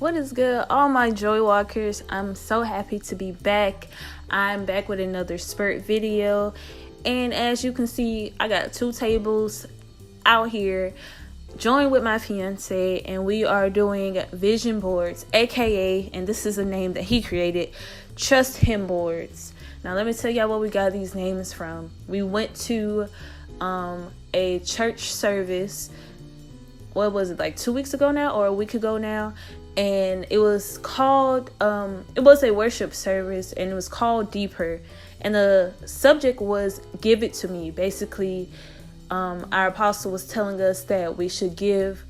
What is good, all my joy walkers? I'm so happy to be back. I'm back with another spurt video, and as you can see, I got 2 tables out here joined with my fiance, and we are doing vision boards, aka, and this is a name that he created, trust him boards. Now let me tell y'all where we got these names from. We went to a church service, what was it, like 2 weeks ago now, or a week ago now, and it was called it was a worship service, and it was called Deeper, and the subject was give it to me. Basically, our apostle was telling us that we should give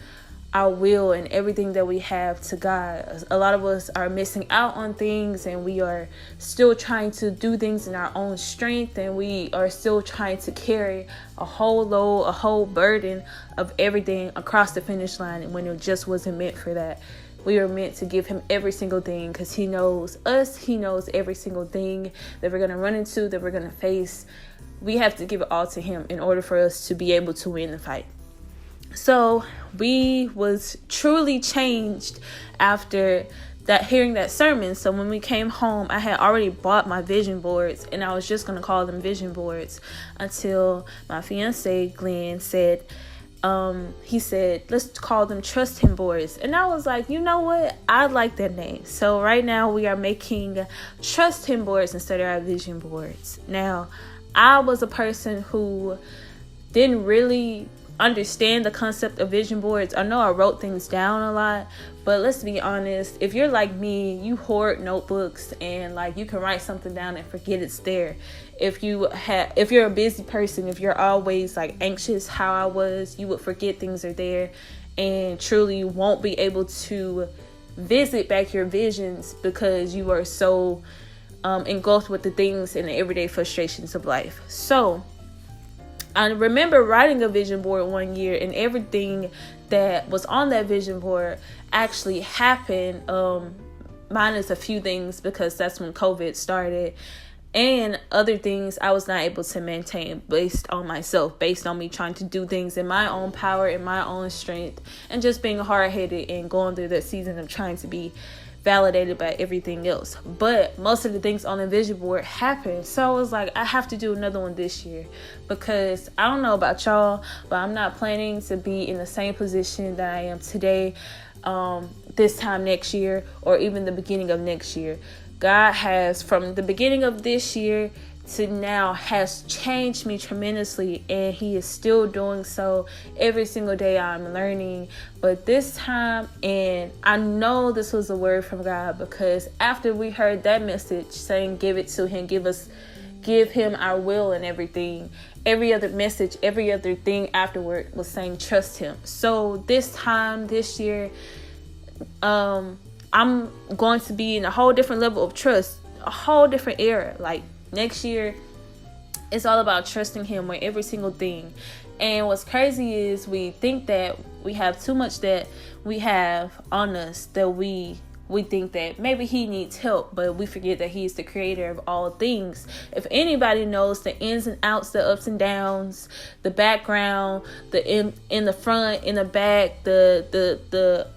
our will and everything that we have to God. A lot of us are missing out on things, and we are still trying to do things in our own strength, and we are still trying to carry a whole load, a whole burden of everything across the finish line, when it just wasn't meant for that. We are meant to give him every single thing, because he knows us. He knows every single thing that we're going to run into, that we're going to face. We have to give it all to him in order for us to be able to win the fight. So we was truly changed after that, hearing that sermon. So when we came home, I had already bought my vision boards, and I was just going to call them vision boards, until my fiance Glenn said, he said, let's call them trust him boards. And I was like, you know what? I like that name. So right now we are making trust him boards instead of our vision boards. Now, I was a person who didn't really understand the concept of vision boards. I know I wrote things down a lot, but let's be honest, if you're like me, you hoard notebooks, and like you can write something down and forget it's there. If you're a busy person, if you're always like anxious, how I was, you would forget things are there, and truly won't be able to visit back your visions because you are so engulfed with the things and the everyday frustrations of life. So I remember writing a vision board one year, and everything that was on that vision board actually happened, minus a few things, because that's when COVID started, and other things I was not able to maintain based on myself, based on me trying to do things in my own power, in my own strength, and just being hard-headed and going through that season of trying to be validated by everything else. But most of the things on the vision board happened, so I was like, I have to do another one this year, because I don't know about y'all, but I'm not planning to be in the same position that I am today this time next year, or even the beginning of next year. God has, from the beginning of this year to now, has changed me tremendously, and he is still doing so. Every single day I'm learning, but this time, and I know this was a word from God, because after we heard that message saying give it to him, give him our will and everything, every other message, every other thing afterward was saying trust him. So this time, this year, I'm going to be in a whole different level of trust, a whole different era. Like, next year, it's all about trusting him with every single thing. And what's crazy is we think that we have too much that we have on us, that we think that maybe he needs help, but we forget that he's the creator of all things. If anybody knows the ins and outs, the ups and downs, the background, the in the front, in the back, the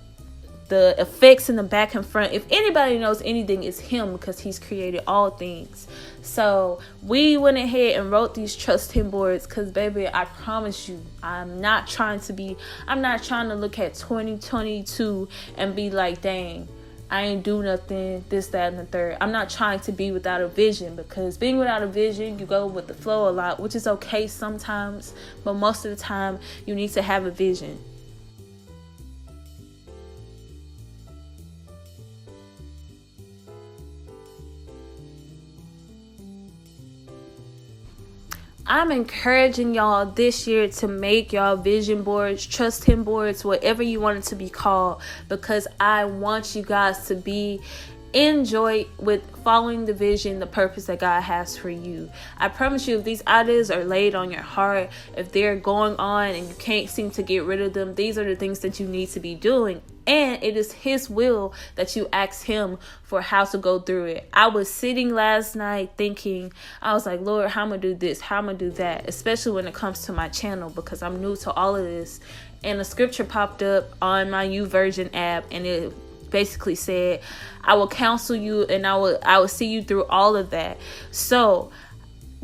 effects in the back and front, if anybody knows anything, it's him, because he's created all things. So we went ahead and wrote these trust him boards, because baby, I promise you, I'm not trying to look at 2022 and be like, dang, I ain't do nothing, this, that, and the third. I'm not trying to be without a vision, because being without a vision, you go with the flow a lot, which is okay sometimes, but most of the time you need to have a vision. I'm encouraging y'all this year to make y'all vision boards, trust him boards, whatever you want it to be called, because I want you guys to be enjoy with following the vision, the purpose that God has for you. I promise you, if these ideas are laid on your heart, if they're going on and you can't seem to get rid of them, these are the things that you need to be doing. And it is his will that you ask him for how to go through it. I was sitting last night thinking, I was like, Lord, how I'm going to do this? How I'm going to do that? Especially when it comes to my channel, because I'm new to all of this. And a scripture popped up on my YouVersion app, and it basically said, I will counsel you and I will see you through all of that. So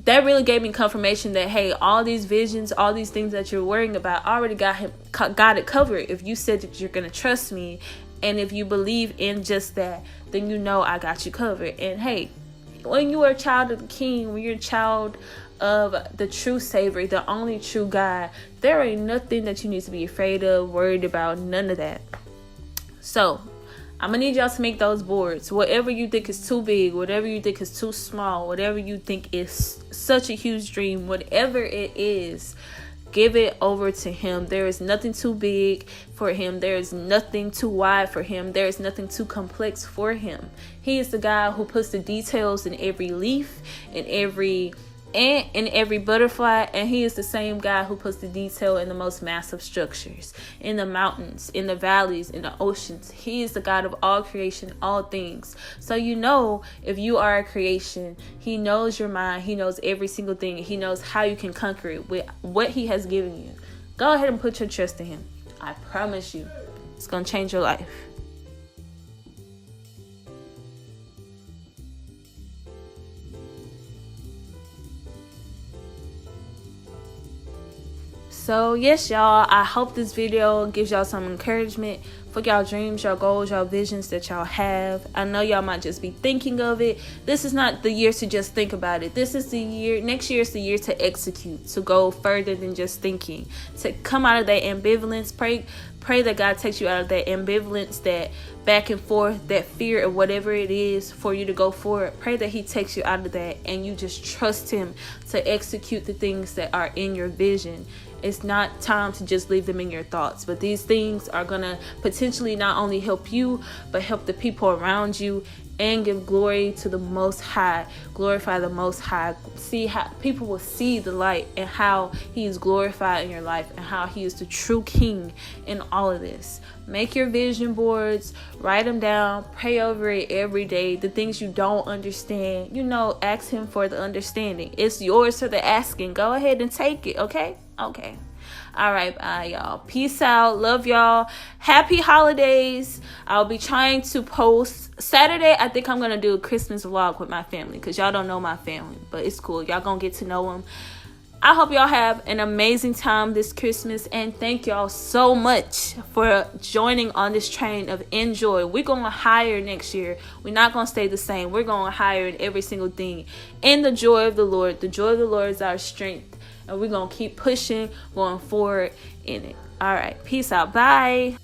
that really gave me confirmation that, hey, all these visions, all these things that you're worrying about, I already got it covered. If you said that you're going to trust me, and if you believe in just that, then you know I got you covered. And hey, when you are a child of the King, when you're a child of the true Savior, the only true God, there ain't nothing that you need to be afraid of, worried about, none of that. So I'm gonna need y'all to make those boards. Whatever you think is too big, whatever you think is too small, whatever you think is such a huge dream, whatever it is, give it over to him. There is nothing too big for him. There is nothing too wide for him. There is nothing too complex for him. He is the God who puts the details in every leaf, in every ant, in every butterfly, and he is the same God who puts the detail in the most massive structures, in the mountains, in the valleys, in the oceans. He is the God of all creation, all things. So you know, if you are a creation, he knows your mind. He knows every single thing. He knows how you can conquer it with what he has given you. Go ahead and put your trust in him. I promise you, it's gonna change your life. So yes, y'all, I hope this video gives y'all some encouragement for y'all dreams, y'all goals, y'all visions that y'all have. I know y'all might just be thinking of it. This is not the year to just think about it. This is the year, next year is the year to execute, to go further than just thinking, to come out of that ambivalence. Pray that God takes you out of that ambivalence, that back and forth, that fear of whatever it is for you to go forward. Pray that he takes you out of that and you just trust him to execute the things that are in your vision. It's not time to just leave them in your thoughts, but these things are going to potentially not only help you, but help the people around you and give glory to the Most High, glorify the Most High. See how people will see the light and how he is glorified in your life and how he is the true King in all of this. Make your vision boards, write them down, pray over it every day. The things you don't understand, ask him for the understanding. It's yours for the asking. Go ahead and take it, okay? Okay. All right, bye, y'all. Peace out. Love y'all. Happy holidays. I'll be trying to post Saturday. I think I'm going to do a Christmas vlog with my family because y'all don't know my family, but it's cool. Y'all going to get to know them. I hope y'all have an amazing time this Christmas, and thank y'all so much for joining on this train of enjoy. We're going to higher next year. We're not going to stay the same. We're going to higher in every single thing. In the joy of the Lord. The joy of the Lord is our strength. And we're going to keep pushing, going forward in it. All right. Peace out. Bye.